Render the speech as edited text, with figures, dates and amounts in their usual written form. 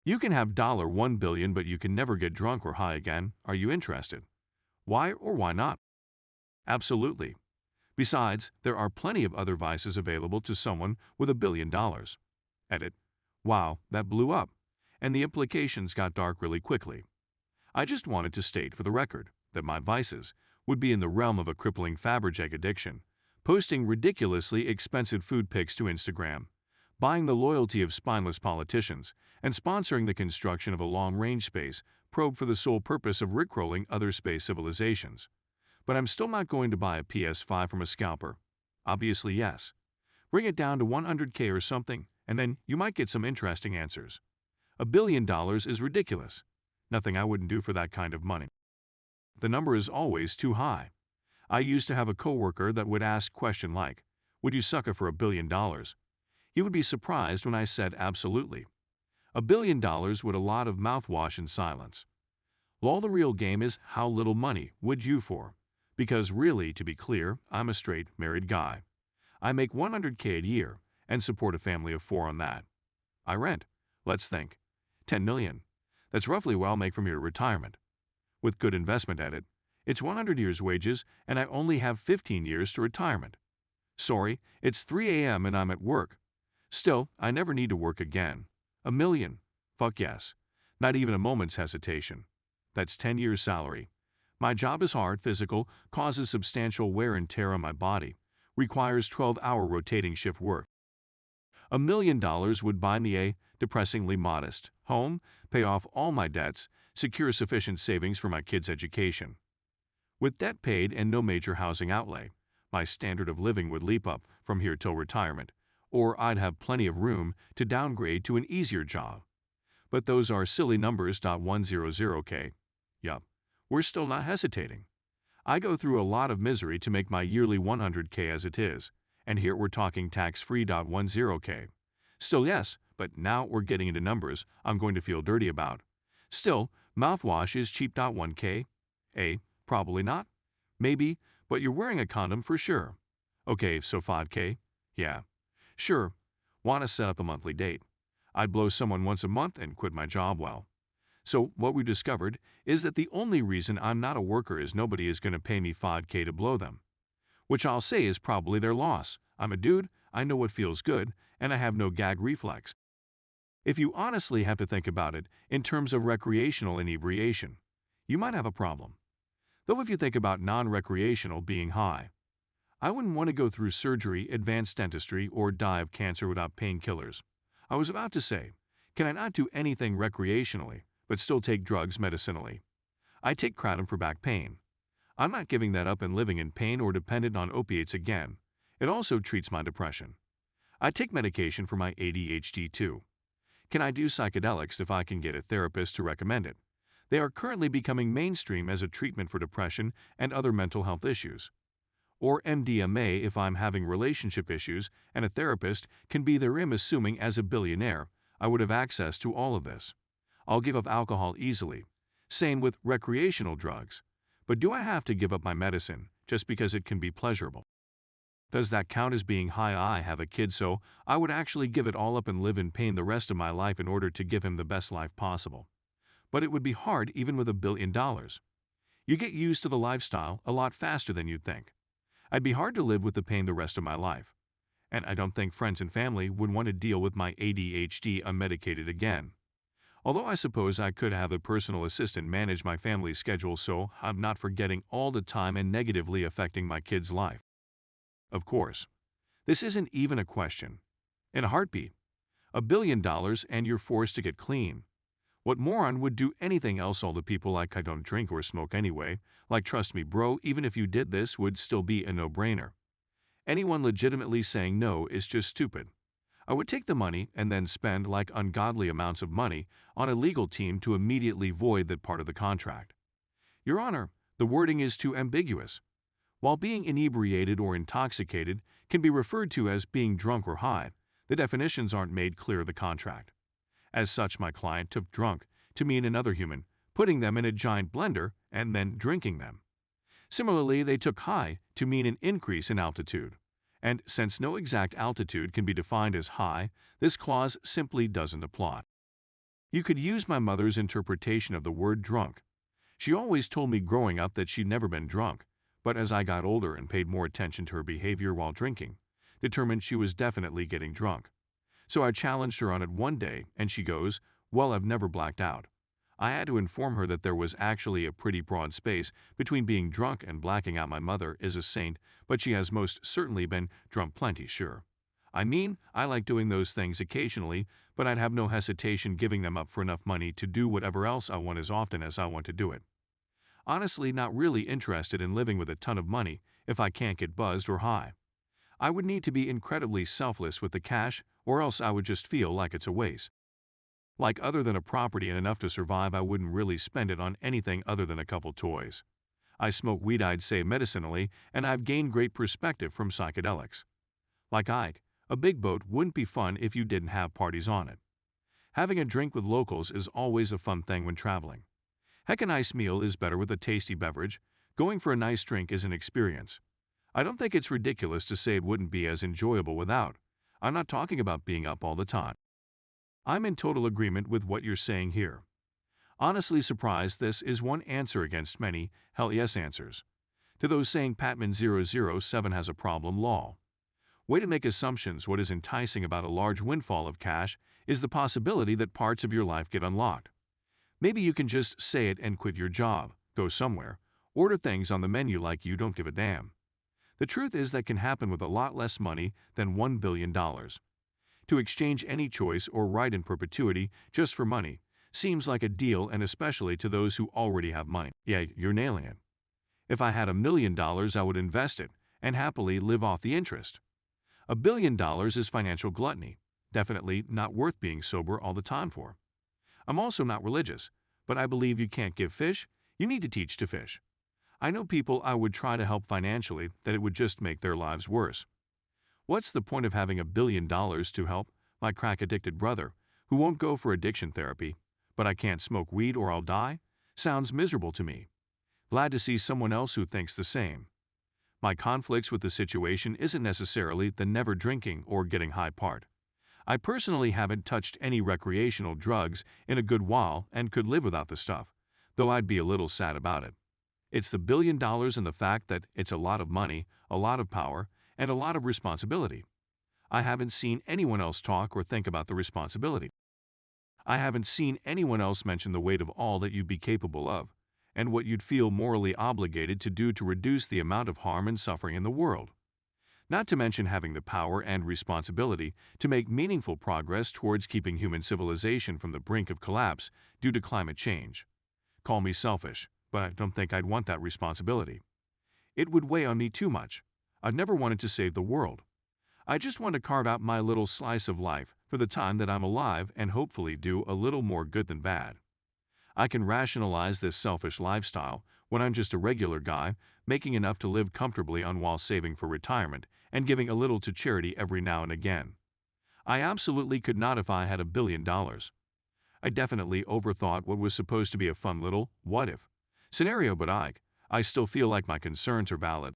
You can have $1 billion, but you can never get drunk or high again. Are you interested? Why or why not? Absolutely. Besides, there are plenty of other vices available to someone with $1 billion. Edit. Wow, that blew up. And the implications got dark really quickly. I just wanted to state for the record that my vices would be in the realm of a crippling Fabergé addiction, posting ridiculously expensive food pics to Instagram, buying the loyalty of spineless politicians, and sponsoring the construction of a long-range space probe for the sole purpose of rickrolling other space civilizations. But I'm still not going to buy a PS5 from a scalper. Obviously, yes. Bring it down to 100K or something, and then you might get some interesting answers. $1 billion is ridiculous. Nothing I wouldn't do for that kind of money. The number is always too high. I used to have a coworker that would ask a question like, "Would you suck it for $1 billion?" He would be surprised when I said absolutely. $1 billion with a lot of mouthwash and silence. Well, the real game is how little money would you for? Because really, to be clear, I'm a straight, married guy. I make 100K a year and support a family of 4 on that. I rent, let's think, 10 million. That's roughly what I'll make from here to retirement. With good investment at it, it's 100 years' wages and I only have 15 years to retirement. Sorry, it's 3 a.m. and I'm at work. Still, I never need to work again. $1 million. Fuck yes. Not even a moment's hesitation. That's 10 years' salary. My job is hard, physical, causes substantial wear and tear on my body, requires 12-hour rotating shift work. $1 million would buy me a depressingly modest home, pay off all my debts, secure sufficient savings for my kids' education. With debt paid and no major housing outlay, my standard of living would leap up from here till retirement, or I'd have plenty of room to downgrade to an easier job. But those are silly numbers. 100K. Yup, we're still not hesitating. I go through a lot of misery to make my yearly 100K as it is, and here we're talking tax-free. 10K. Still yes, but now we're getting into numbers I'm going to feel dirty about. Still, mouthwash is cheap. 1K. Probably not. Maybe, but you're wearing a condom for sure. Okay, so 5K. Yeah. Sure. Want to set up a monthly date. I'd blow someone once a month and quit my job well. So what we discovered is that the only reason I'm not a worker is nobody is going to pay me 5K to blow them. Which I'll say is probably their loss. I'm a dude, I know what feels good, and I have no gag reflex. If you honestly have to think about it in terms of recreational inebriation, you might have a problem. Though if you think about non-recreational being high, I wouldn't want to go through surgery, advanced dentistry, or die of cancer without painkillers. I was about to say, can I not do anything recreationally, but still take drugs medicinally? I take kratom for back pain. I'm not giving that up and living in pain or dependent on opiates again. It also treats my depression. I take medication for my ADHD too. Can I do psychedelics if I can get a therapist to recommend it? They are currently becoming mainstream as a treatment for depression and other mental health issues. Or MDMA if I'm having relationship issues and a therapist can be there. I'm assuming as a billionaire, I would have access to all of this. I'll give up alcohol easily. Same with recreational drugs. But do I have to give up my medicine just because it can be pleasurable? Does that count as being high? I have a kid, so I would actually give it all up and live in pain the rest of my life in order to give him the best life possible. But it would be hard even with $1 billion. You get used to the lifestyle a lot faster than you'd think. I'd be hard to live with the pain the rest of my life. And I don't think friends and family would want to deal with my ADHD unmedicated again. Although I suppose I could have a personal assistant manage my family's schedule so I'm not forgetting all the time and negatively affecting my kid's life. Of course, this isn't even a question. In a heartbeat, $1 billion and you're forced to get clean. What moron would do anything else? All the people like I don't drink or smoke anyway, like trust me bro, even if you did this would still be a no-brainer. Anyone legitimately saying no is just stupid. I would take the money and then spend like ungodly amounts of money on a legal team to immediately void that part of the contract. Your Honor, the wording is too ambiguous. While being inebriated or intoxicated can be referred to as being drunk or high, the definitions aren't made clear in the contract. As such, my client took drunk to mean another human, putting them in a giant blender and then drinking them. Similarly, they took high to mean an increase in altitude. And since no exact altitude can be defined as high, this clause simply doesn't apply. You could use my mother's interpretation of the word drunk. She always told me growing up that she'd never been drunk, but as I got older and paid more attention to her behavior while drinking, determined she was definitely getting drunk. So I challenged her on it one day, and she goes, "Well, I've never blacked out." I had to inform her that there was actually a pretty broad space between being drunk and blacking out. My mother is a saint, but she has most certainly been drunk plenty, sure. I mean, I like doing those things occasionally, but I'd have no hesitation giving them up for enough money to do whatever else I want as often as I want to do it. Honestly, not really interested in living with a ton of money if I can't get buzzed or high. I would need to be incredibly selfless with the cash, or else I would just feel like it's a waste. Like other than a property and enough to survive, I wouldn't really spend it on anything other than a couple toys. I smoke weed, I'd say medicinally, and I've gained great perspective from psychedelics. Like Ike, a big boat wouldn't be fun if you didn't have parties on it. Having a drink with locals is always a fun thing when traveling. Heck, a nice meal is better with a tasty beverage. Going for a nice drink is an experience. I don't think it's ridiculous to say it wouldn't be as enjoyable without. I'm not talking about being up all the time. I'm in total agreement with what you're saying here. Honestly surprised this is one answer against many hell yes answers. To those saying Patman 007 has a problem, lol. Way to make assumptions. What is enticing about a large windfall of cash is the possibility that parts of your life get unlocked. Maybe you can just say it and quit your job, go somewhere, order things on the menu like you don't give a damn. The truth is that can happen with a lot less money than $1 billion. To exchange any choice or right in perpetuity just for money seems like a deal, and especially to those who already have money. Yeah, you're nailing it. If I had $1 million, I would invest it and happily live off the interest. $1 billion is financial gluttony, definitely not worth being sober all the time for. I'm also not religious, but I believe you can't give fish, you need to teach to fish. I know people I would try to help financially that it would just make their lives worse. What's the point of having $1 billion to help my crack-addicted brother, who won't go for addiction therapy, but I can't smoke weed or I'll die? Sounds miserable to me. Glad to see someone else who thinks the same. My conflicts with the situation isn't necessarily the never drinking or getting high part. I personally haven't touched any recreational drugs in a good while and could live without the stuff, though I'd be a little sad about it. It's the $1 billion and the fact that it's a lot of money, a lot of power, and a lot of responsibility. I haven't seen anyone else talk or think about the responsibility. I haven't seen anyone else mention the weight of all that you'd be capable of, and what you'd feel morally obligated to do to reduce the amount of harm and suffering in the world. Not to mention having the power and responsibility to make meaningful progress towards keeping human civilization from the brink of collapse due to climate change. Call me selfish, but I don't think I'd want that responsibility. It would weigh on me too much. I've never wanted to save the world. I just want to carve out my little slice of life for the time that I'm alive and hopefully do a little more good than bad. I can rationalize this selfish lifestyle when I'm just a regular guy, making enough to live comfortably on while saving for retirement and giving a little to charity every now and again. I absolutely could not if I had $1 billion. I definitely overthought what was supposed to be a fun little what-if scenario, but I still feel like my concerns are valid.